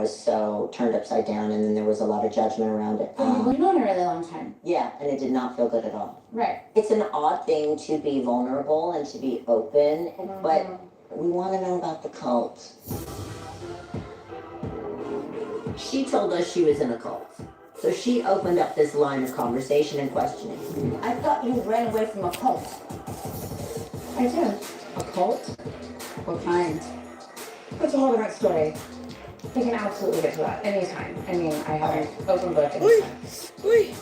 was so turned upside down, and then there was a lot of judgment around it. But you've known a really long time. Yeah, and it did not feel good at all. Right. It's an odd thing to be vulnerable and to be open, but we want to know about the cult. She told us she was in a cult. So she opened up this line of conversation and questioning. I thought you ran away from a cult. I did. A cult? What kind? That's a whole different story. We can absolutely get to that anytime. I mean, I have an open book anytime.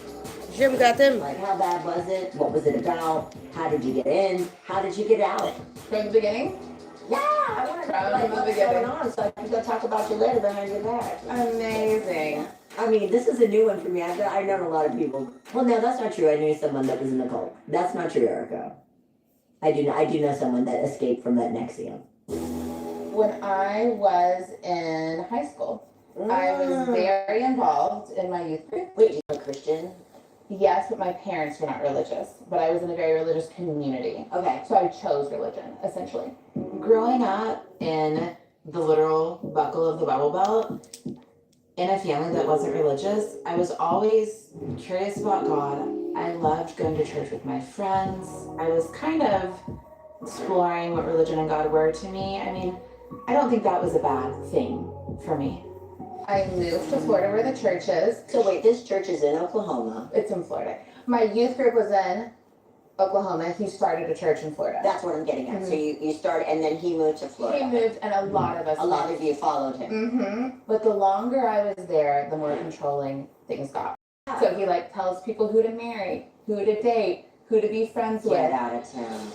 Jim got them. Like, how bad was it? What was it about? How did you get in? How did you get out? From the beginning? Yeah, I want to know like, what's going on so I can go talk about you later behind your back. Amazing. I mean, this is a new one for me. I've known a lot of people. Well, no, that's not true. I knew someone that was in the cult. That's not true, Erica. I do know someone that escaped from that NXIVM. When I was in high school, I was very involved in my youth group. Wait, you're a Christian? Yes, but my parents were not religious. But I was in a very religious community. Okay. So I chose religion, essentially. Growing up in the literal buckle of the Bible Belt, in a family that wasn't religious, I was always curious about God. I loved going to church with my friends. I was kind of exploring what religion and God were to me. I mean, I don't think that was a bad thing for me. I moved to Florida where the church is. So wait, this church is in Oklahoma. It's in Florida. My youth group was in Oklahoma. He started a church in Florida. That's what I'm getting at. So you started, and then he moved to Florida. He moved, and a lot of us. A lot of you followed him. But the longer I was there, the more controlling things got. So he like tells people who to marry, who to date, who to be friends Get with. out of town.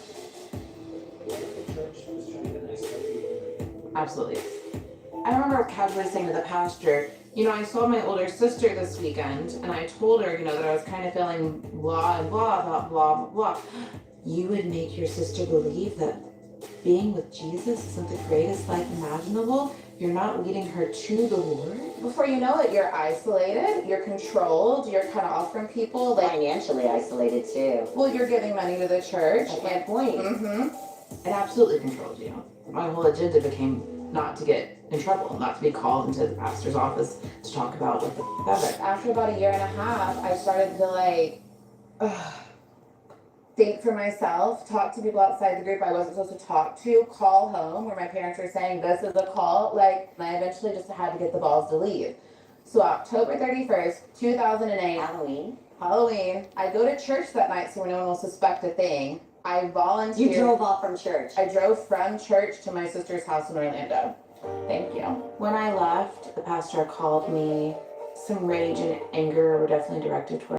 Absolutely. I remember casually saying to the pastor, you know, I saw my older sister this weekend, and I told her, you know, that I was kind of feeling blah and blah about blah, blah, blah. You would make your sister believe that being with Jesus isn't the greatest life imaginable? You're not leading her to the Lord? Before you know it, you're isolated, you're controlled, you're cut off from people. Like, Financially isolated too. well, you're giving money to the church. That's my point. It absolutely controlled you. My whole agenda became not to get in trouble, not to be called into the pastor's office to talk about what the ever. After about a year and a half, I started to like think for myself, talk to people outside the group I wasn't supposed to talk to, call home where my parents were saying this is a call. Like, and I eventually just had to get the balls to leave. So October 31st, 2008, Halloween, I go to church that night so no one will suspect a thing. I volunteered. You drove off from church. I drove from church to my sister's house in Orlando. Thank you. When I left, the pastor called me. Some rage and anger were definitely directed toward